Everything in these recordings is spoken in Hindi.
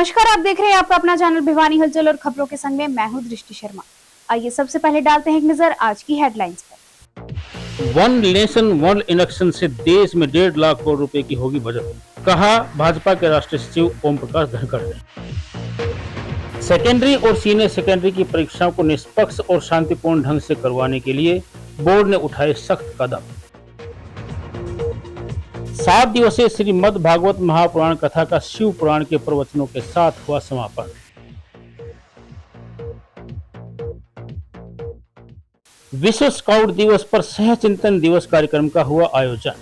नमस्कार, आप देख रहे हैं आपका अपना चैनल भिवानी हलचल और खबरों के संग में मैं हूं दृष्टि शर्मा। आइए सबसे पहले डालते हैं एक नजर आज की हेडलाइंस पर। वन नेशन वन इलेक्शन से देश में 1.5 लाख करोड़ रुपए की होगी बजट, कहा भाजपा के राष्ट्रीय सचिव ओम प्रकाश धनखड़ ने। सेकेंडरी और सीनियर सेकेंडरी की परीक्षाओं को निष्पक्ष और शांतिपूर्ण ढंग से करवाने के लिए बोर्ड ने उठाए सख्त कदम। 7 दिवसीय श्रीमद् भागवत महापुराण कथा का शिव पुराण के प्रवचनों के साथ हुआ समापन। विश्व स्काउट दिवस पर सह चिंतन दिवस कार्यक्रम का हुआ आयोजन।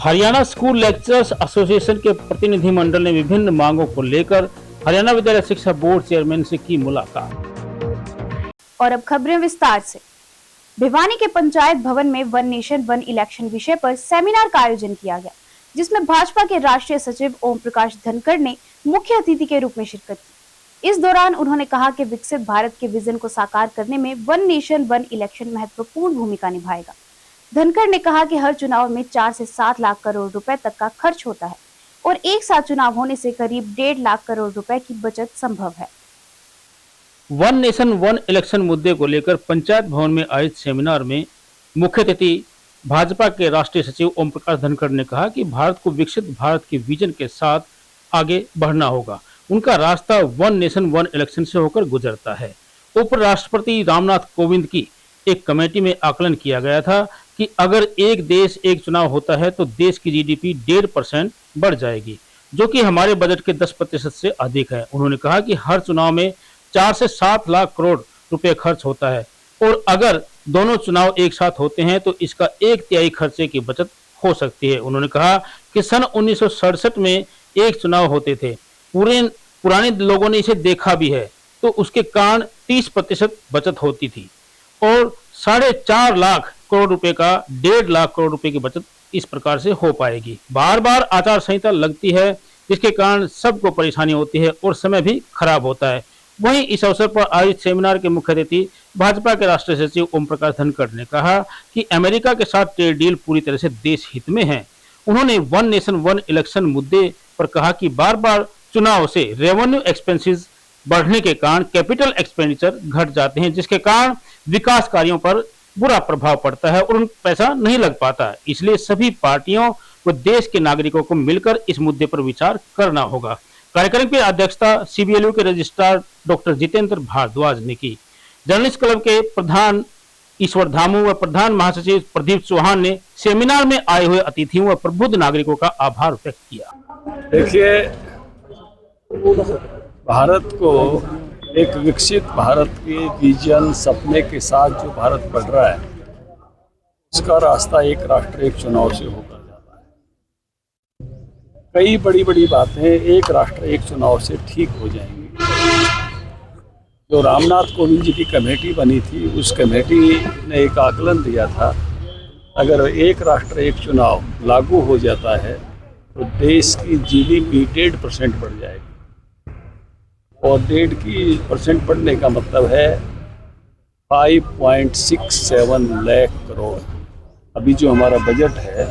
हरियाणा स्कूल लेक्चरर्स एसोसिएशन के प्रतिनिधिमंडल ने विभिन्न मांगों को लेकर हरियाणा विद्यालय शिक्षा बोर्ड चेयरमैन से की मुलाकात। और अब खबरें विस्तार से। भिवानी के पंचायत भवन में वन नेशन वन इलेक्शन विषय पर सेमिनार का आयोजन किया गया, जिसमें भाजपा के राष्ट्रीय सचिव ओम प्रकाश धनखड़ ने मुख्य अतिथि के रूप में शिरकत की। इस दौरान उन्होंने कहा कि विकसित भारत के विजन को साकार करने में वन नेशन वन इलेक्शन महत्वपूर्ण भूमिका निभाएगा। धनखड़ ने कहा कि हर चुनाव में 4 से 7 लाख करोड़ रुपए तक का खर्च होता है और एक साथ चुनाव होने से करीब 1.5 लाख करोड़ रुपए की बचत संभव है। वन नेशन वन इलेक्शन मुद्दे को लेकर पंचायत भवन में आयोजित सेमिनार में मुख्य अतिथि भाजपा के राष्ट्रीय सचिव ओम प्रकाश धनखड़ ने कहा कि भारत को विकसित भारत के विजन के साथ आगे बढ़ना होगा। उनका रास्ता वन नेशन वन इलेक्शन से होकर गुजरता है। उपराष्ट्रपति रामनाथ कोविंद की एक कमेटी में आकलन किया गया था कि अगर एक देश एक चुनाव होता है तो देश की जीडीपी 1.5% बढ़ जाएगी, जो कि हमारे बजट के 10% से अधिक है। उन्होंने कहा कि हर चुनाव में 4 से 7 लाख करोड़ रुपए खर्च होता है और अगर दोनों चुनाव एक साथ होते हैं तो इसका 1/3 खर्चे की बचत हो सकती है। उन्होंने कहा कि सन 1967 में एक चुनाव होते थे, पुराने लोगों ने इसे देखा भी है, तो उसके कारण 30% बचत होती थी और 4.5 लाख करोड़ रुपए का 1.5 लाख करोड़ रुपए की बचत इस प्रकार से हो पाएगी। बार बार आचार संहिता लगती है, जिसके कारण सबको परेशानी होती है और समय भी खराब होता है। वहीं इस अवसर पर आयोजित सेमिनार के मुख्य अतिथि भाजपा के राष्ट्रीय सचिव ओम प्रकाश धनखड़ ने कहा कि अमेरिका के साथ ट्रेड डील पूरी तरह से देश हित में है। उन्होंने वन नेशन वन इलेक्शन मुद्दे पर कहा कि बार बार चुनाव से रेवेन्यू एक्सपेंसेस बढ़ने के कारण कैपिटल एक्सपेंडिचर घट जाते हैं, जिसके कारण विकास कार्यों पर बुरा प्रभाव पड़ता है और उन पैसा नहीं लग पाता। इसलिए सभी पार्टियों व देश के नागरिकों को मिलकर इस मुद्दे पर विचार करना होगा। कार्यक्रम की अध्यक्षता सीबीएलयू के रजिस्ट्रार डॉक्टर जितेंद्र भारद्वाज ने की। जर्नलिस्ट क्लब के प्रधान ईश्वर धामू व प्रधान महासचिव प्रदीप चौहान ने सेमिनार में आए हुए अतिथियों व प्रबुद्ध नागरिकों का आभार व्यक्त किया। देखिए, भारत को एक विकसित भारत के विजन सपने के साथ जो भारत बढ़ रहा है, उसका रास्ता एक राष्ट्र एक चुनाव से होकर जाता है। कई बड़ी बड़ी बातें एक राष्ट्र एक चुनाव से ठीक हो जाएंगी। जो रामनाथ कोविंद जी की कमेटी बनी थी, उस कमेटी ने एक आकलन दिया था, अगर एक राष्ट्र एक चुनाव लागू हो जाता है तो देश की जीडीपी 1.5% बढ़ जाएगी और 1.5% बढ़ने का मतलब है 5.67 लाख करोड़। अभी जो हमारा बजट है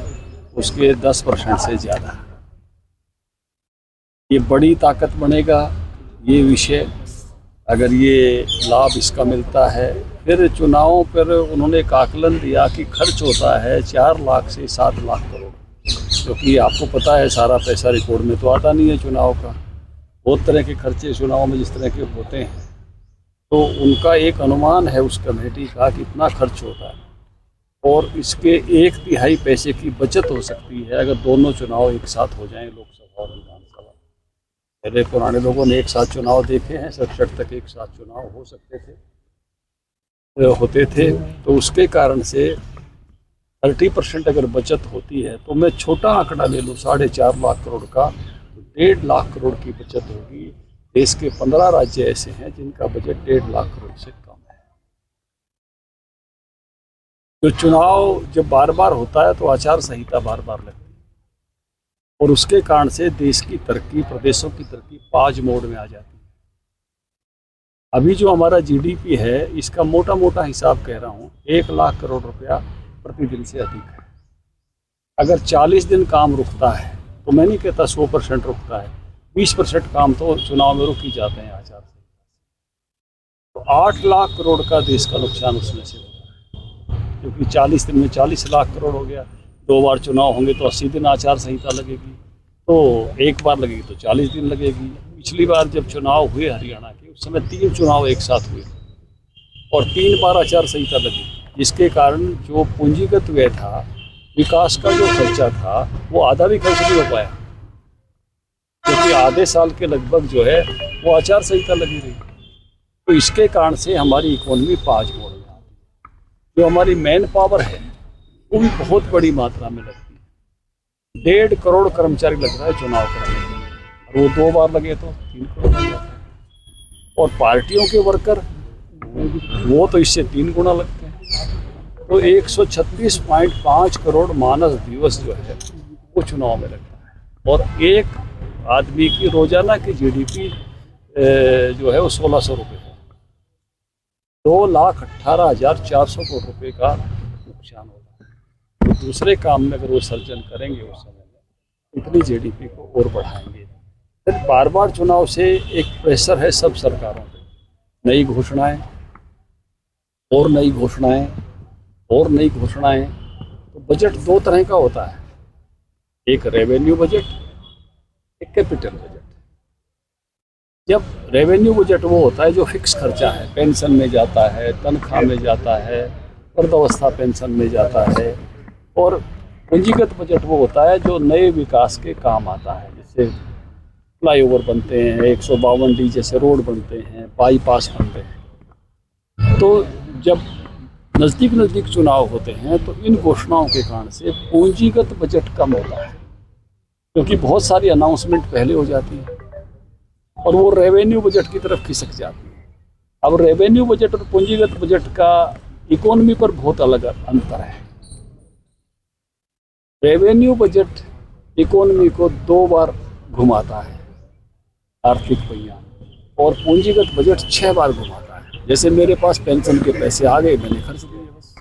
उसके 10% से ज़्यादा। ये बड़ी ताकत बनेगा ये विषय, अगर ये लाभ इसका मिलता है। फिर चुनावों पर उन्होंने एक आकलन दिया कि खर्च होता है 4 लाख से 7 लाख करोड़, क्योंकि आपको पता है सारा पैसा रिकॉर्ड में तो आता नहीं है चुनाव का। बहुत तरह के खर्चे चुनाव में जिस तरह के होते हैं, तो उनका एक अनुमान है उस कमेटी का कि इतना खर्च होता है और इसके 1/3 पैसे की बचत हो सकती है अगर दोनों चुनाव एक साथ हो जाएं, लोकसभा और विधानसभा। पहले पुराने लोगों ने एक साथ चुनाव देखे हैं, 67 तक एक साथ चुनाव हो सकते थे, होते थे, तो उसके कारण से 30% अगर बचत होती है, तो मैं छोटा आंकड़ा ले लूँ 4.5 लाख करोड़ का, तो 1.5 लाख करोड़ की बचत होगी। देश के 15 राज्य ऐसे हैं जिनका बजट 1.5 लाख करोड़ से कम है। जो चुनाव जब बार बार होता है तो आचार संहिता बार बार लगती है और उसके कारण से देश की तरक्की, प्रदेशों की तरक्की 5 मोड में आ जाती है। अभी जो हमारा जीडीपी है, इसका मोटा मोटा हिसाब कह रहा हूँ, 1 लाख करोड़ रुपया प्रतिदिन से अधिक है। अगर 40 दिन काम रुकता है तो मैं नहीं कहता 100% रुकता है, 20% काम तो चुनाव में रुक ही जाते हैं आचार संहिता। तो 8 लाख करोड़ का देश का नुकसान उसमें से होता है, क्योंकि 40 दिन में 40 लाख करोड़ हो गया। 2 बार चुनाव होंगे तो 80 दिन आचार संहिता लगेगी, तो एक बार लगेगी तो 40 दिन लगेगी। पिछली बार जब चुनाव हुए हरियाणा के, उस समय 3 चुनाव एक साथ हुए और 3 बार आचार संहिता लगी, जिसके कारण जो पूंजीगत व्यय था, विकास का जो खर्चा था, वो आधा भी खर्च नहीं हो पाया, क्योंकि आधे साल के लगभग जो है वो आचार संहिता लगी रही। तो इसके कारण से हमारी इकोनॉमी 5 मोड़ में आती है। जो हमारी मैन पावर है वो भी बहुत बड़ी मात्रा में लगती है। 1.5 करोड़ कर्मचारी लग रहा है चुनाव कराने के लिए, और वो 2 बार लगे तो 3 करोड़ लग जाता है। और पार्टियों के वर्कर वो तो इससे 3 गुना लगते हैं। तो 136.5 करोड़ मानव दिवस जो है वो चुनाव में लगता है। और एक आदमी की रोजाना की जीडीपी जो है वो 1600 रुपये है। 2,18,400 करोड़ रुपये का नुकसान होता है। तो दूसरे काम में अगर वो सर्जन करेंगे उस समय में, इतनी जीडीपी को और बढ़ाएंगे। फिर बार बार चुनाव से एक प्रेशर है सब सरकारों पे, नई घोषणाएं और नई घोषणाएं और नई घोषणाएं। तो बजट 2 तरह का होता है, एक रेवेन्यू बजट, एक कैपिटल बजट। जब रेवेन्यू बजट वो होता है जो फिक्स खर्चा है, पेंशन में जाता है, तनख्वाह में जाता है, वृद्धावस्था पेंशन में जाता है। और पूंजीगत बजट वो होता है जो नए विकास के काम आता है, जैसे फ्लाईओवर बनते हैं, 152D जैसे रोड बनते हैं, बाईपास बनते हैं। तो जब नज़दीक चुनाव होते हैं तो इन घोषणाओं के कारण से पूंजीगत बजट कम होता है, क्योंकि बहुत सारी अनाउंसमेंट पहले हो जाती है और वो रेवेन्यू बजट की तरफ खिसक जाती है। अब रेवेन्यू बजट और पूंजीगत बजट का इकोनॉमी पर बहुत अलग अंतर है। रेवेन्यू बजट इकोनॉमी को 2 बार घुमाता है, आर्थिक पहिया, और पूंजीगत बजट 6 बार घुमाता है। जैसे मेरे पास पेंशन के पैसे आ गए, मैंने खर्च दिए बस।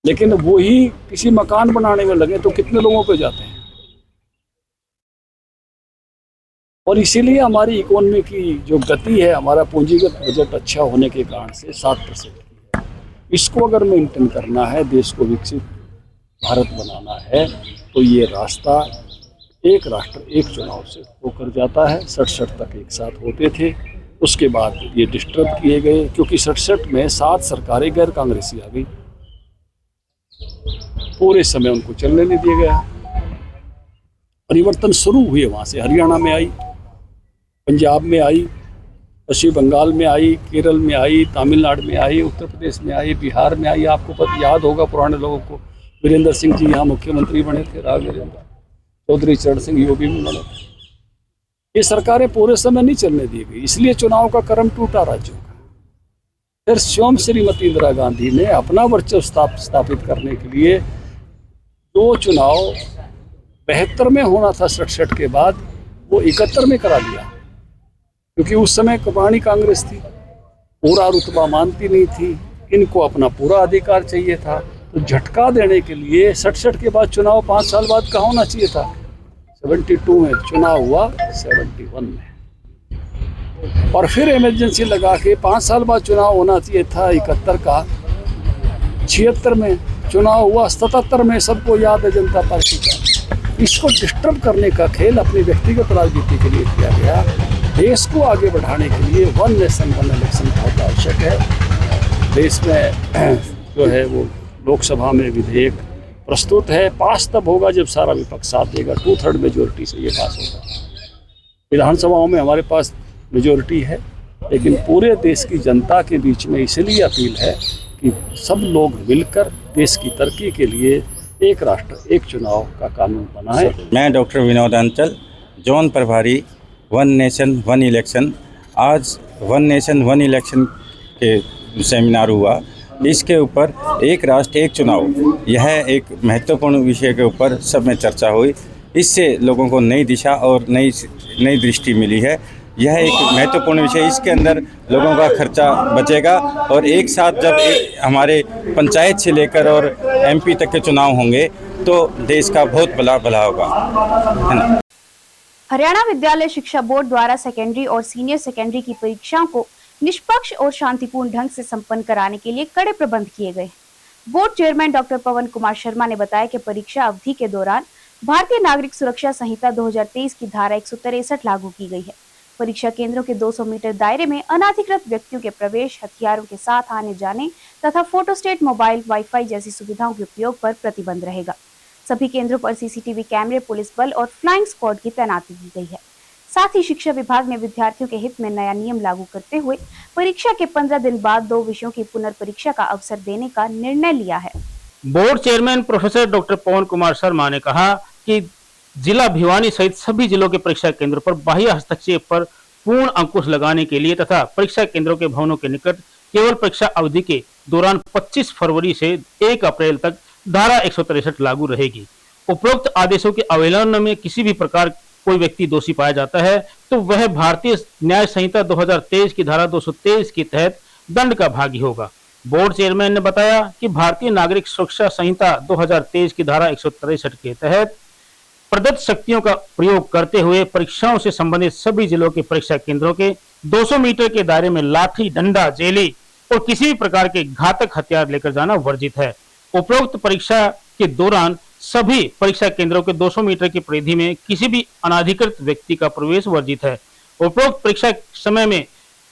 लेकिन वही किसी मकान बनाने में लगे तो कितने लोगों पे जाते हैं। और इसीलिए हमारी इकोनॉमी की जो गति है, हमारा पूंजीगत बजट अच्छा होने के कारण से 7% की है। इसको अगर मेंटेन करना है, देश को विकसित भारत बनाना है, तो ये रास्ता एक राष्ट्र एक चुनाव से होकर जाता है। 67 तक एक साथ होते थे, उसके बाद ये डिस्टर्ब किए गए, क्योंकि 67 में 7 सरकारें गैर कांग्रेसी आ गई, पूरे समय उनको चलने नहीं दिया गया। परिवर्तन शुरू हुए वहाँ से, हरियाणा में आई, पंजाब में आई, पश्चिम बंगाल में आई, केरल में आई, तमिलनाडु में आई, उत्तर प्रदेश में आई, बिहार में आई। आपको याद होगा पुराने लोगों को, वीरेंद्र सिंह जी यहाँ मुख्यमंत्री बने थे, राव वीरेंद्र, चौधरी चरण सिंह यूपी में बने थे। ये सरकारें पूरे समय नहीं चलने दी गई, इसलिए चुनाव का क्रम टूटा राज्यों का। फिर स्वयं श्रीमती इंदिरा गांधी ने अपना वर्चस्व स्थापित करने के लिए 2 चुनाव 72 में होना था 67 के बाद, वो 71 में करा दिया, क्योंकि उस समय कपाणी कांग्रेस थी, पूरा रुतबा मानती नहीं थी, इनको अपना पूरा अधिकार चाहिए था। तो झटका देने के लिए 67 के बाद चुनाव 5 साल बाद का होना चाहिए था। 72 में चुनाव हुआ, 71 में, और फिर इमरजेंसी लगा के 5 साल बाद चुनाव होना चाहिए था 71 का। 76 में चुनाव हुआ, 77 में सबको याद है जनता पार्टी का। इसको डिस्टर्ब करने का खेल अपनी व्यक्तिगत राजनीति के लिए किया गया। देश को आगे बढ़ाने के लिए 1 नेशन 1 इलेक्शन बहुत आवश्यक है। देश में जो है वो लोकसभा में विधेयक प्रस्तुत है, पास तब होगा जब सारा विपक्ष साथ देगा, 2/3 मेजोरिटी से ये पास होगा। विधानसभाओं में हमारे पास मेजोरिटी है, लेकिन पूरे देश की जनता के बीच में इसलिए अपील है कि सब लोग मिलकर देश की तरक्की के लिए एक राष्ट्र एक चुनाव का कानून बनाए। मैं डॉक्टर विनोद अंचल, जोन प्रभारी 1 नेशन 1 इलेक्शन। आज 1 नेशन 1 इलेक्शन के सेमिनार हुआ, इसके ऊपर एक राष्ट्र एक चुनाव, यह एक महत्वपूर्ण विषय के ऊपर सब में चर्चा हुई। इससे लोगों को नई दिशा और नई दृष्टि मिली है। यह एक महत्वपूर्ण विषय। इसके अंदर लोगों का खर्चा बचेगा और एक साथ जब हमारे पंचायत से लेकर और MP तक के चुनाव होंगे तो देश का बहुत भला होगा, है ना। हरियाणा विद्यालय शिक्षा बोर्ड द्वारा सेकेंडरी और सीनियर सेकेंडरी की परीक्षाओं को निष्पक्ष और शांतिपूर्ण ढंग से संपन्न कराने के लिए कड़े प्रबंध किए गए। बोर्ड चेयरमैन डॉक्टर पवन कुमार शर्मा ने बताया कि परीक्षा अवधि के दौरान भारतीय नागरिक सुरक्षा संहिता 2023 की धारा 163 लागू की गई है। परीक्षा केंद्रों के 200 मीटर दायरे में अनाधिकृत व्यक्तियों के प्रवेश, हथियारों के साथ आने जाने तथा फोटोस्टेट, मोबाइल, वाईफाई जैसी सुविधाओं के उपयोग पर प्रतिबंध रहेगा। सभी केंद्रों पर CCTV कैमरे, पुलिस बल और फ्लाइंग स्क्वाड की तैनाती की गई है। साथ ही शिक्षा विभाग ने विद्यार्थियों के हित में नया नियम लागू करते हुए परीक्षा के 15 दिन बाद 2 विषयों की पुनर्परीक्षा का अवसर देने का निर्णय लिया है। बोर्ड चेयरमैन प्रोफेसर डॉक्टर पवन कुमार शर्मा ने कहा कि जिला भिवानी सहित सभी जिलों के परीक्षा केंद्रों पर बाह्य हस्तक्षेप पर पूर्ण अंकुश लगाने के लिए तथा परीक्षा केंद्रों के भवनों के निकट केवल परीक्षा अवधि के दौरान 25 फरवरी से 1 अप्रैल तक धारा 163 लागू रहेगी। उपरोक्त आदेशों के अवहेलना में किसी भी प्रकार कोई व्यक्ति दोषी पाया जाता है तो वह भारतीय न्याय संहिता 2023 की धारा 223 के तहत दंड का भागी होगा। बोर्ड चेयरमैन ने बताया कि भारतीय नागरिक सुरक्षा संहिता 2023 की धारा 163 के तहत प्रदत्त शक्तियों का प्रयोग करते हुए परीक्षाओं से संबंधित सभी जिलों के परीक्षा केंद्रों के 200 मीटर के दायरे में लाठी, डंडा, जेली और किसी भी प्रकार के घातक हथियार लेकर जाना वर्जित है। उपरोक्त परीक्षा के दौरान सभी परीक्षा केंद्रों के 200 मीटर की परिधि में किसी भी अनाधिकृत व्यक्ति का प्रवेश वर्जित है। उपरोक्त परीक्षा समय में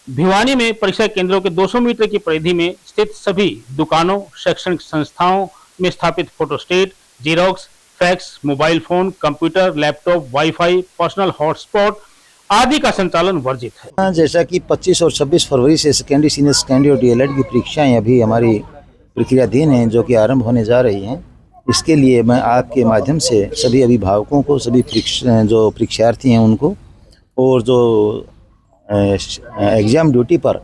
भिवानी में परीक्षा केंद्रों के 200 मीटर की परिधि में स्थित सभी दुकानों, शैक्षणिक संस्थाओं में स्थापित photostat, xerox, fax, mobile phone, computer, laptop, wifi, personal hotspot आदि का संचालन वर्जित है। जैसा कि 25 और 26 फरवरी से सेकेंडरी, सीनियर सेकेंडरी और DLED की परीक्षाएं अभी हमारी प्रक्रियाधीन हैं, जो कि आरंभ होने जा रही हैं। इसके लिए मैं आपके माध्यम से सभी अभिभावकों को, सभी जो परीक्षार्थी हैं उनको, और जो एग्ज़ाम ड्यूटी पर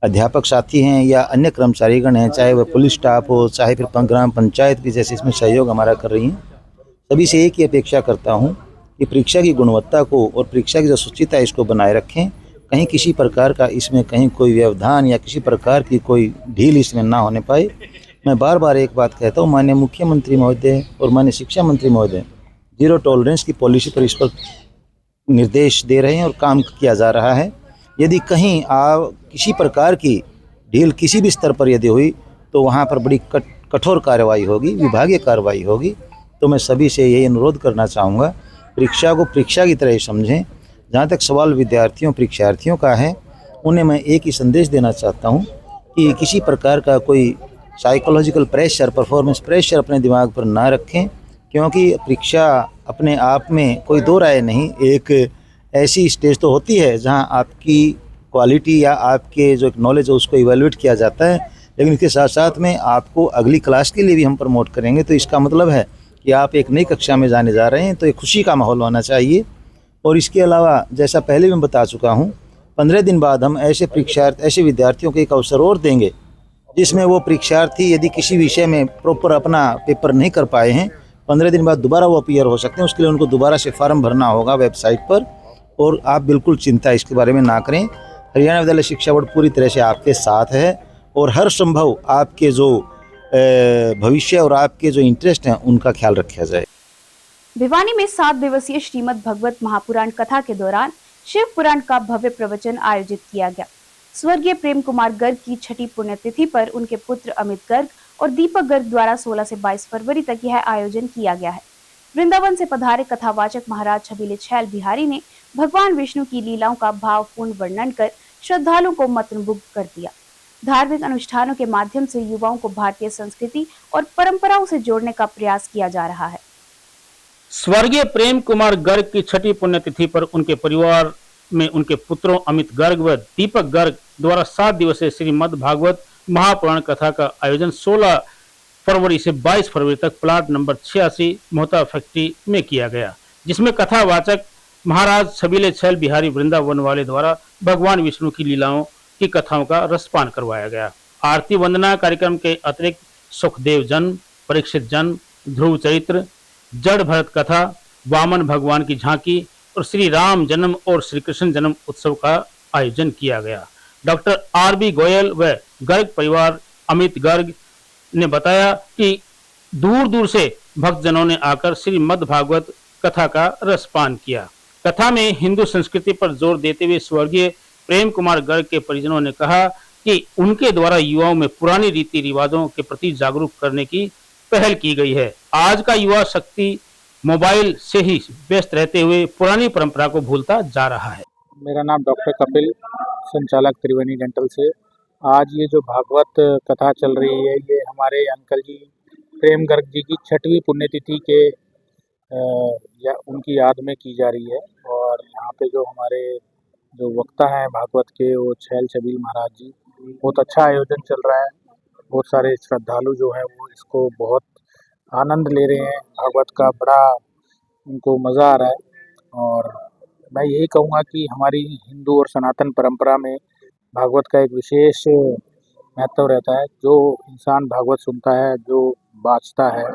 अध्यापक साथी हैं या अन्य कर्मचारीगण हैं, चाहे वह पुलिस स्टाफ हो, चाहे फिर ग्राम पंचायत भी जैसे इसमें सहयोग हमारा कर रही हैं, सभी से एक ही अपेक्षा करता हूं कि परीक्षा की गुणवत्ता को और परीक्षा की जो शुचिता है इसको बनाए रखें। कहीं किसी प्रकार का इसमें कहीं कोई व्यवधान या किसी प्रकार की कोई ढील इसमें ना होने पाए। मैं बार बार एक बात कहता हूँ, माननीय मुख्यमंत्री महोदय और माननीय शिक्षा मंत्री महोदय 0 टॉलरेंस की पॉलिसी पर इस पर निर्देश दे रहे हैं और काम किया जा रहा है। यदि कहीं किसी प्रकार की ढील किसी भी स्तर पर यदि हुई तो वहाँ पर बड़ी कठोर कार्रवाई होगी, विभागीय कार्रवाई होगी। तो मैं सभी से यही अनुरोध करना चाहूँगा, परीक्षा को परीक्षा की तरह ही समझें। जहाँ तक सवाल विद्यार्थियों, परीक्षार्थियों का है, उन्हें मैं एक ही संदेश देना चाहता हूँ कि किसी प्रकार का कोई साइकोलॉजिकल प्रेशर, परफॉर्मेंस प्रेशर अपने दिमाग पर ना रखें, क्योंकि परीक्षा अपने आप में कोई दो राय नहीं, एक ऐसी स्टेज तो होती है जहाँ आपकी क्वालिटी या आपके जो नॉलेज है उसको इवेलुएट किया जाता है, लेकिन इसके साथ साथ में आपको अगली क्लास के लिए भी हम प्रमोट करेंगे। तो इसका मतलब है कि आप एक नई कक्षा में जाने जा रहे हैं, तो एक खुशी का माहौल होना चाहिए। और इसके अलावा जैसा पहले मैं बता चुका हूँ, 15 दिन बाद हम ऐसे विद्यार्थियों को एक अवसर और देंगे जिसमें वो परीक्षार्थी यदि किसी विषय में प्रॉपर अपना पेपर नहीं कर पाए हैं, 15 दिन बाद दोबारा वो अपीयर हो सकते हैं। उसके लिए उनको दोबारा से फॉर्म भरना होगा वेबसाइट पर, और आप बिल्कुल चिंता इसके बारे में ना करें। हरियाणा विद्यालय शिक्षा बोर्ड पूरी तरह से आपके साथ है और हर संभव आपके जो भविष्य और आपके जो इंटरेस्ट हैं उनका ख्याल रखा जाए। भिवानी में 7 दिवसीय श्रीमद् भगवत महापुराण कथा के दौरान शिव पुराण का भव्य प्रवचन आयोजित किया गया। स्वर्गीय प्रेम कुमार गर्ग की 6ठी पुण्यतिथि पर उनके पुत्र अमित गर्ग और दीपक गर्ग द्वारा 16 से 22 फरवरी तक यह आयोजन किया गया है। वृंदावन से पधारे कथावाचक महाराज छबीले छैल बिहारी ने भगवान विष्णु की लीलाओं का भावपूर्ण वर्णन कर श्रद्धालुओं को मंत्रमुग्ध कर दिया। धार्मिक अनुष्ठानों के माध्यम से युवाओं को भारतीय संस्कृति और परंपराओं से जोड़ने का प्रयास किया जा रहा है। स्वर्गीय प्रेम कुमार गर्ग की 6ठी पुण्यतिथि पर उनके परिवार में उनके पुत्रों अमित गर्ग व दीपक गर्ग द्वारा 7 दिवसीय श्रीमद् भागवत महापुराण कथा का आयोजन 16 फरवरी से 22 फरवरी तक प्लाट नंबर 86 मोहता फैक्ट्री में किया गया, जिसमें कथावाचक महाराज छबीले छैल बिहारी वृंदावन वाले द्वारा भगवान विष्णु की लीलाओं की कथाओं का रसपान करवाया गया। आरती वंदना कार्यक्रम के अतिरिक्त सुखदेव जन्म, परीक्षित जन्म, ध्रुव चरित्र, जड़ भरत कथा, वामन भगवान की झांकी और श्री राम जन्म और श्री कृष्ण जन्म उत्सव का आयोजन किया गया। Doctor RB. गोयल व गर्ग परिवार अमित गर्ग ने बताया कि दूर दूर से भक्तजनों ने आकर श्रीमद् भागवत कथा का रसपान किया। कथा में हिंदू संस्कृति पर जोर देते हुए स्वर्गीय प्रेम कुमार गर्ग के परिजनों ने कहा कि उनके द्वारा युवाओं में पुरानी रीति रिवाजों के प्रति जागरूक करने की पहल की गई है। आज का युवा शक्ति मोबाइल से ही व्यस्त रहते हुए पुरानी परंपरा को भूलता जा रहा है। मेरा नाम डॉक्टर कपिल, संचालक त्रिवेणी डेंटल से। आज ये जो भागवत कथा चल रही है, ये हमारे अंकल जी प्रेम गर्ग जी की 6वीं पुण्यतिथि के उनकी याद में की जा रही है। और यहाँ पे जो हमारे जो वक्ता हैं भागवत के, वो छैल छबील महाराज जी, बहुत अच्छा आयोजन चल रहा है। बहुत सारे श्रद्धालु जो हैं वो इसको बहुत आनंद ले रहे हैं। भागवत का बड़ा उनको मज़ा आ रहा है। और मैं यही कहूँगा कि हमारी हिंदू और सनातन परंपरा में भागवत का एक विशेष महत्व रहता है। जो इंसान भागवत सुनता है, जो बाँचता है,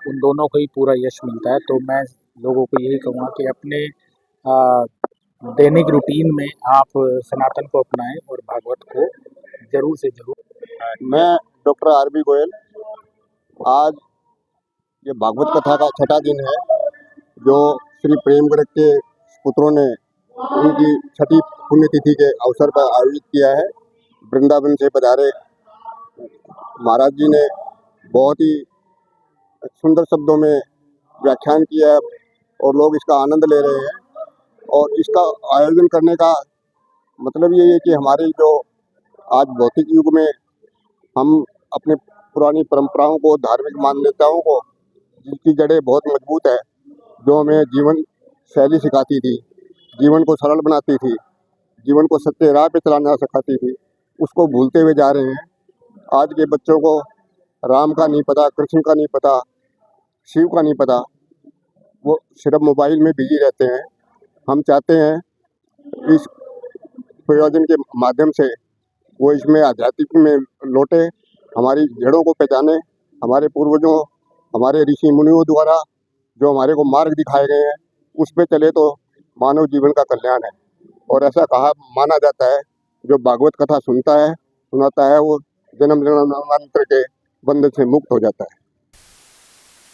उन दोनों को ही पूरा यश मिलता है। तो मैं लोगों को यही कहूँगा कि अपने दैनिक रूटीन में आप सनातन को अपनाएं और भागवत को ज़रूर से ज़रूर। मैं डॉक्टर आर.बी. गोयल। आज ये भागवत कथा का 6ठा दिन है, जो श्री प्रेम गर्ग के पुत्रों ने उनकी 6ठी पुण्यतिथि के अवसर पर आयोजित किया है। वृंदावन से पधारे महाराज जी ने बहुत ही सुंदर शब्दों में व्याख्यान किया है और लोग इसका आनंद ले रहे हैं। और इसका आयोजन करने का मतलब ये है कि हमारे जो आज भौतिक युग में हम अपने पुरानी परंपराओं को, धार्मिक मान्यताओं को, जिनकी जड़ें बहुत मजबूत है, जो हमें जीवन शैली सिखाती थी, जीवन को सरल बनाती थी, जीवन को सत्य राह पे चलाना सिखाती थी, उसको भूलते हुए जा रहे हैं। आज के बच्चों को राम का नहीं पता, कृष्ण का नहीं पता, शिव का नहीं पता, वो सिर्फ मोबाइल में बिजी रहते हैं। हम चाहते हैं इस प्रयोजन के माध्यम से वो इसमें आध्यात्मिक में लौटे, हमारी जड़ों को पहचाने, हमारे पूर्वजों, हमारे ऋषि मुनियों द्वारा जो हमारे को मार्ग दिखाए गए हैं, उस पे चले तो मानव जीवन का कल्याण है। और ऐसा कहा माना जाता है, जो भागवत कथा सुनता है, सुनाता है, वो जन्म जन्मांतर के बंधन से मुक्त हो जाता है।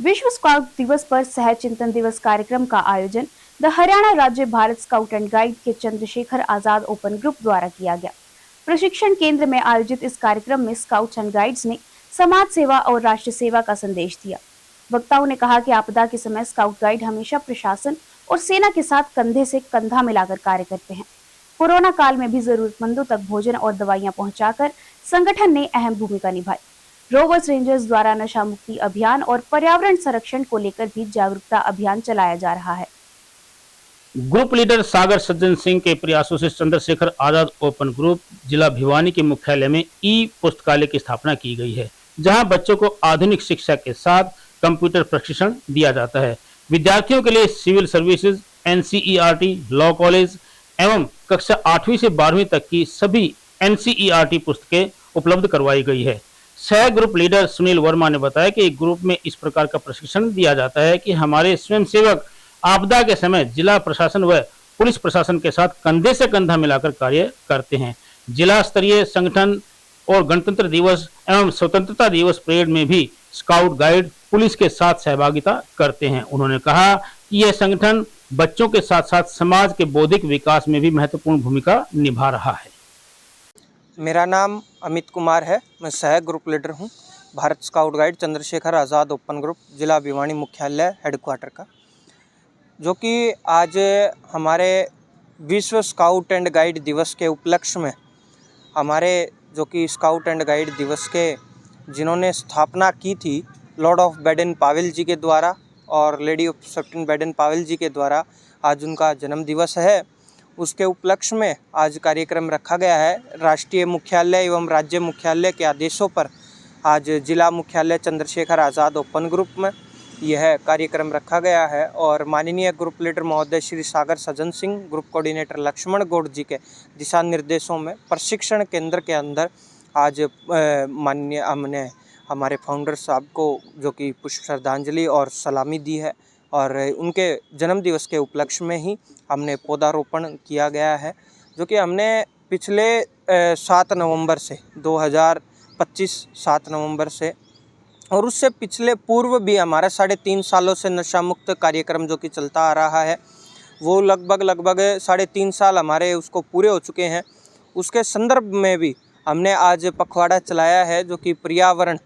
विश्व स्काउट दिवस पर सह चिंतन दिवस कार्यक्रम का आयोजन द हरियाणा राज्य भारत स्काउट एंड गाइड के चंद्रशेखर आजाद ओपन ग्रुप द्वारा किया गया। प्रशिक्षण केंद्र में आयोजित इस कार्यक्रम में स्काउट्स एंड गाइड्स ने समाज सेवा और राष्ट्र सेवा का संदेश दिया। वक्ताओं ने कहा कि आपदा के समय स्काउट गाइड हमेशा प्रशासन और सेना के साथ कंधे से कंधा मिलाकर कार्य करते हैं। कोरोना काल में भी जरूरतमंदों तक भोजन और दवाइयां पहुंचाकर संगठन ने अहम भूमिका निभाई। रोवर्स रेंजर्स द्वारा नशा मुक्ति अभियान और पर्यावरण संरक्षण को लेकर भी जागरूकता अभियान चलाया जा रहा है। ग्रुप लीडर सागर सज्जन सिंह के प्रयासों से चंद्रशेखर आजाद ओपन ग्रुप जिला भिवानी के मुख्यालय में ई पुस्तकालय की स्थापना की गई है, जहां बच्चों को आधुनिक शिक्षा के साथ कंप्यूटर प्रशिक्षण दिया जाता है। विद्यार्थियों के लिए civil services, NCERT, law college एवं कक्षा 8वीं से 12वीं तक की सभी NCERT पुस्तकें उपलब्ध करवाई गई है। सह ग्रुप लीडर सुनील वर्मा ने बताया कि ग्रुप में इस प्रकार का प्रशिक्षण दिया जाता है कि हमारे स्वयंसेवक आपदा के समय जिला प्रशासन व पुलिस प्रशासन के साथ कंधे से कंधा मिलाकर कार्य करते हैं। जिला स्तरीय संगठन और गणतंत्र दिवस एवं स्वतंत्रता दिवस परेड में भी स्काउट गाइड पुलिस के साथ सहभागिता करते हैं। उन्होंने कहा कि यह संगठन बच्चों के साथ साथ समाज के बौद्धिक विकास में भी महत्वपूर्ण भूमिका निभा रहा है। मेरा नाम अमित कुमार है, मैं सह ग्रुप लीडर हूं Bharat scout guide Chandrashekhar Azad open group जिला भिवानी मुख्यालय हेडक्वार्टर का, जो कि आज हमारे विश्व स्काउट एंड गाइड दिवस के उपलक्ष्य में हमारे जो कि स्काउट एंड गाइड दिवस के जिन्होंने स्थापना की थी लॉर्ड ऑफ बैडन पावेल जी के द्वारा और लेडी ऑफ सेफ्टन बैडन पावेल जी के द्वारा, आज उनका जन्म दिवस है। उसके उपलक्ष्य में आज कार्यक्रम रखा गया है। राष्ट्रीय मुख्यालय एवं राज्य मुख्यालय के आदेशों पर आज जिला मुख्यालय चंद्रशेखर आज़ाद ओपन ग्रुप में यह कार्यक्रम रखा गया है और माननीय ग्रुप लीडर महोदय श्री सागर सज्जन सिंह, ग्रुप कोऑर्डिनेटर लक्ष्मण गौड़ जी के दिशा निर्देशों में प्रशिक्षण केंद्र के अंदर आज माननीय हमने हमारे फाउंडर साहब को जो कि पुष्प श्रद्धांजलि और सलामी दी है और उनके जन्मदिवस के उपलक्ष्य में ही हमने पौधारोपण किया गया है, जो कि हमने पिछले 7 नवंबर से 2025 7 नवंबर से और उससे पिछले पूर्व भी हमारा 3.5 सालों से नशा मुक्त कार्यक्रम जो कि चलता आ रहा है, वो लगभग 3.5 साल हमारे उसको पूरे हो चुके हैं। उसके संदर्भ में भी हमने आज पखवाड़ा चलाया है, जो कि पर्यावरण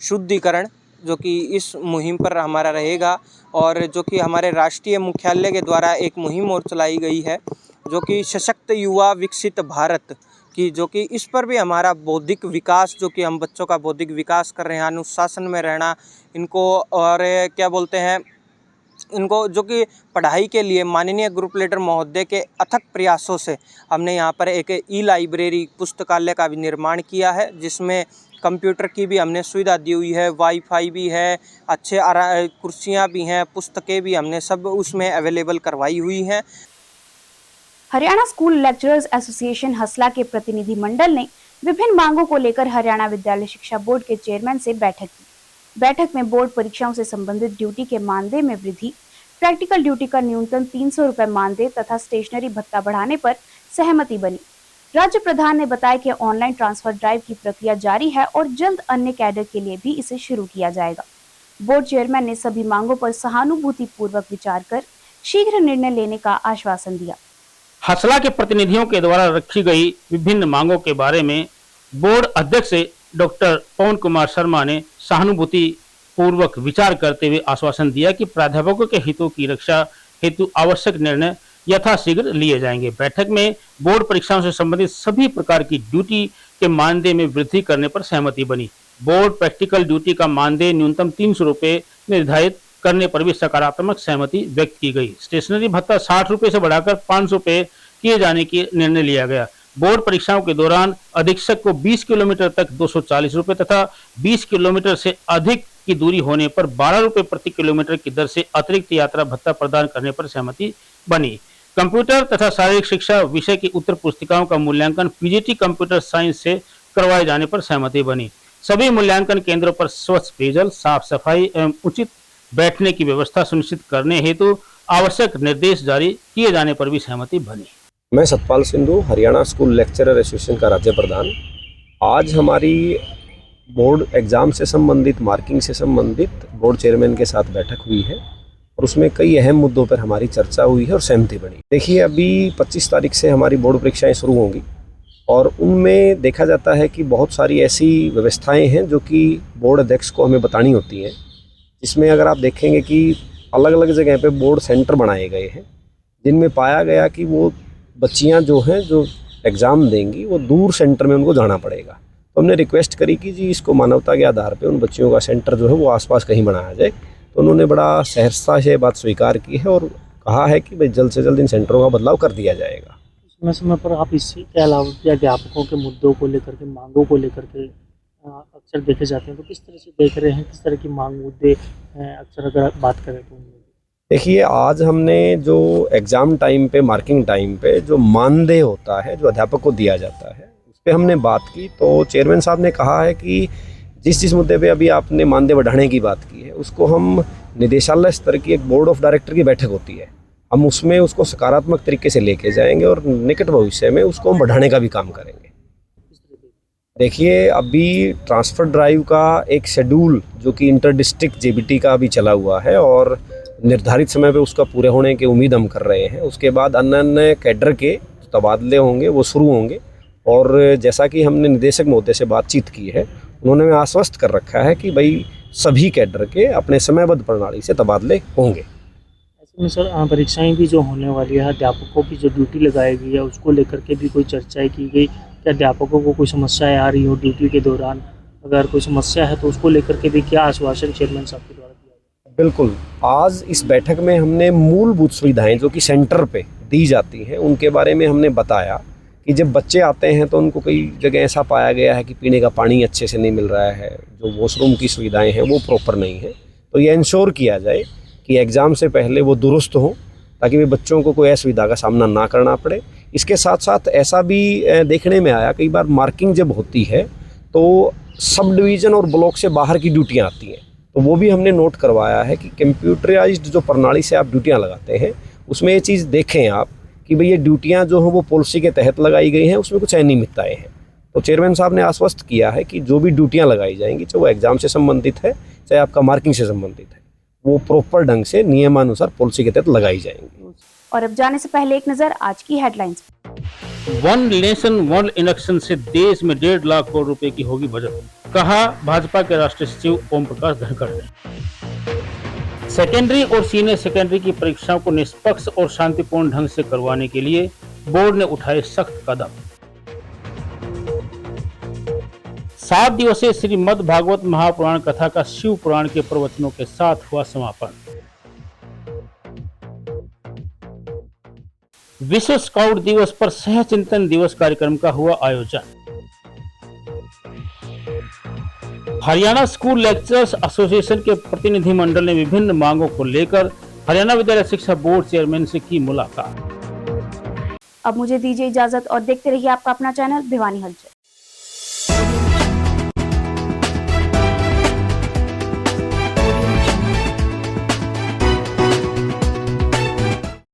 शुद्धिकरण, जो कि इस मुहिम पर हमारा रहेगा और जो कि हमारे राष्ट्रीय मुख्यालय के द्वारा एक मुहिम और चलाई गई है, जो कि सशक्त युवा विकसित भारत की, जो कि इस पर भी हमारा बौद्धिक विकास, जो कि हम बच्चों का बौद्धिक विकास कर रहे हैं, अनुशासन में रहना इनको, और क्या बोलते हैं इनको, जो कि पढ़ाई के लिए माननीय ग्रुप लीडर महोदय के अथक प्रयासों से हमने यहाँ पर एक ई-लाइब्रेरी पुस्तकालय का भी निर्माण किया है, जिसमें कंप्यूटर की भी हमने सुविधा दी हुई है, वाईफाई भी है, अच्छे कुर्सियाँ भी हैं, पुस्तकें भी हमने सब उसमें अवेलेबल करवाई हुई हैं। हरियाणा स्कूल लेक्चरर्स एसोसिएशन हसला के प्रतिनिधि मंडल ने विभिन्न मांगों को लेकर हरियाणा विद्यालय शिक्षा बोर्ड के चेयरमैन से बैठक की। बैठक में बोर्ड परीक्षाओं से संबंधित ड्यूटी के मानदेय में वृद्धि, प्रैक्टिकल ड्यूटी का न्यूनतम 300 रुपए मानदेय तथा स्टेशनरी भत्ता बढ़ाने पर सहमति बनी। राज्य प्रधान ने बताया कि ऑनलाइन ट्रांसफर ड्राइव की प्रक्रिया जारी है और जल्द अन्य कैडर के लिए भी इसे शुरू किया जाएगा। बोर्ड चेयरमैन ने सभी मांगों पर सहानुभूतिपूर्वक विचार कर शीघ्र निर्णय लेने का आश्वासन दिया। हसला के प्रतिनिधियों के द्वारा रखी गई विभिन्न मांगों के बारे में बोर्ड अध्यक्ष डॉक्टर पवन कुमार शर्मा ने सहानुभूति पूर्वक विचार करते हुए आश्वासन दिया कि प्राध्यापकों के हितों की रक्षा हेतु आवश्यक निर्णय यथाशीघ्र लिए जाएंगे। बैठक में बोर्ड परीक्षाओं से संबंधित सभी प्रकार की ड्यूटी के मानदेय में वृद्धि करने पर सहमति बनी। बोर्ड प्रैक्टिकल ड्यूटी का मानदेय न्यूनतम 300 रुपए निर्धारित करने पर भी सकारात्मक सहमति व्यक्त की गई। स्टेशनरी भत्ता 60 रुपए से बढ़ाकर 500 रुपए किए जाने की निर्णय लिया गया। बोर्ड परीक्षाओं के दौरान अधीक्षक को 20 किलोमीटर तक 240 रुपए तथा 20 किलोमीटर से अधिक की दूरी होने पर 12 रुपए प्रति किलोमीटर की दर से अतिरिक्त यात्रा भत्ता प्रदान करने पर सहमति बनी। कंप्यूटर तथा शारीरिक शिक्षा विषय की उत्तर पुस्तिकाओं का मूल्यांकन पीजीटी कंप्यूटर साइंस से करवाए जाने पर सहमति बनी। सभी मूल्यांकन केंद्रों पर स्वच्छ पेयजल, साफ सफाई एवं उचित बैठने की व्यवस्था सुनिश्चित करने हेतु आवश्यक निर्देश जारी किए जाने पर भी सहमति बनी। मैं Satpal Sindhu, Haryana school lecturer association का राज्य प्रधान। आज हमारी बोर्ड एग्ज़ाम से संबंधित, मार्किंग से संबंधित बोर्ड चेयरमैन के साथ बैठक हुई है और उसमें कई अहम मुद्दों पर हमारी चर्चा हुई है और सहमति बनी। देखिए, अभी 25 तारीख से हमारी बोर्ड परीक्षाएं शुरू होंगी और उनमें देखा जाता है कि बहुत सारी ऐसी व्यवस्थाएं हैं जो कि बोर्ड अध्यक्ष को हमें बतानी होती हैं, जिसमें अगर आप देखेंगे कि अलग अलग जगह पे बोर्ड सेंटर बनाए गए हैं, जिनमें पाया गया कि वो बच्चियां जो हैं जो एग्ज़ाम देंगी वो दूर सेंटर में उनको जाना पड़ेगा। तो हमने रिक्वेस्ट करी कि जी इसको मानवता के आधार पे उन बच्चियों का सेंटर जो है वो आसपास कहीं बनाया जाए। तो उन्होंने बड़ा सहजता से बात स्वीकार की है और कहा है कि भाई जल्द से जल्द इन सेंटरों का बदलाव कर दिया जाएगा। समय समय पर आप इसके अलावा अध्यापकों के मुद्दों को लेकर के, मांगों को लेकर के अक्सर देखे जाते हैं, तो किस तरह से देख रहे हैं, किस तरह की मांग मुद्दे अक्सर अगर बात करें तो? देखिए, आज हमने जो एग्ज़ाम टाइम पे, मार्किंग टाइम पे जो मानदेय होता है जो अध्यापक को दिया जाता है, उस पर हमने बात की। तो चेयरमैन साहब ने कहा है कि जिस मुद्दे पे अभी आपने मानदेय बढ़ाने की बात की है, उसको हम निदेशालय स्तर की एक बोर्ड ऑफ डायरेक्टर की बैठक होती है, हम उसमें उसको सकारात्मक तरीके से लेके जाएंगे और निकट भविष्य में उसको हम बढ़ाने का भी काम करेंगे। देखिए, अभी ट्रांसफ़र ड्राइव का एक शेड्यूल जो कि इंटर डिस्ट्रिक्ट जेबीटी का अभी चला हुआ है और निर्धारित समय पे उसका पूरे होने की उम्मीद हम कर रहे हैं। उसके बाद अन्य कैडर के तबादले होंगे, वो शुरू होंगे और जैसा कि हमने निदेशक महोदय से बातचीत की है, उन्होंने हमें आश्वस्त कर रखा है कि भाई सभी कैडर के अपने समयबद्ध प्रणाली से तबादले होंगे। ऐसे में सर, परीक्षाएं भी जो होने वाली है, अध्यापकों की जो ड्यूटी लगाई गई है उसको लेकर के भी कोई चर्चाएं की गई? क्या अध्यापकों को कोई समस्याएं आ रही हो ड्यूटी के दौरान? अगर कोई समस्या है तो उसको लेकर के भी क्या आश्वासन चेयरमैन साहब के द्वारा दिया गया? बिल्कुल, आज इस बैठक में हमने मूलभूत सुविधाएं जो कि सेंटर पे दी जाती हैं उनके बारे में हमने बताया कि जब बच्चे आते हैं तो उनको कई जगह ऐसा पाया गया है कि पीने का पानी अच्छे से नहीं मिल रहा है, जो वॉशरूम की सुविधाएं हैं वो प्रॉपर नहीं है। तो ये इंश्योर किया जाए कि एग्ज़ाम से पहले वो दुरुस्त हों, ताकि वे बच्चों को कोई असुविधा का सामना ना करना पड़े। इसके साथ साथ ऐसा भी देखने में आया, कई बार मार्किंग जब होती है तो सब डिवीज़न और ब्लॉक से बाहर की ड्यूटियाँ आती हैं, तो वो भी हमने नोट करवाया है कि कंप्यूटराइज्ड जो प्रणाली से आप ड्यूटियाँ लगाते हैं उसमें ये चीज़ देखें आप कि भाई ये ड्यूटियाँ जो हैं वो पॉलिसी के तहत लगाई गई हैं, उसमें कुछ अनियमितताएँ हैं। तो चेयरमैन साहब ने आश्वस्त किया है कि जो भी ड्यूटियाँ लगाई जाएंगी, चाहे वो एग्ज़ाम से संबंधित है चाहे आपका मार्किंग से संबंधित है, वो प्रॉपर ढंग से नियमानुसार पॉलिसी के तहत लगाई जाएंगी। और अब जाने से पहले एक नजर आज की headlines. One nation one election से देश में 1.5 लाख करोड़ रुपए की होगी बजट, कहा भाजपा के राष्ट्रीय सचिव ओम प्रकाश धनखड़ ने। सेकेंडरी और सीनियर सेकेंडरी की परीक्षाओं को निष्पक्ष और शांतिपूर्ण ढंग से करवाने के लिए बोर्ड ने उठाए सख्त कदम। 7 दिवसीय श्रीमद् भागवत महापुराण कथा का शिव पुराण के प्रवचनों के साथ हुआ समापन। विश्व स्काउट दिवस पर सह चिंतन दिवस कार्यक्रम का हुआ आयोजन। हरियाणा स्कूल लेक्चरर्स एसोसिएशन के प्रतिनिधिमंडल ने विभिन्न मांगों को लेकर हरियाणा विद्यालय शिक्षा बोर्ड चेयरमैन से की मुलाकात। अब मुझे दीजिए इजाजत और देखते रहिए आपका अपना चैनल भिवानी हलचल।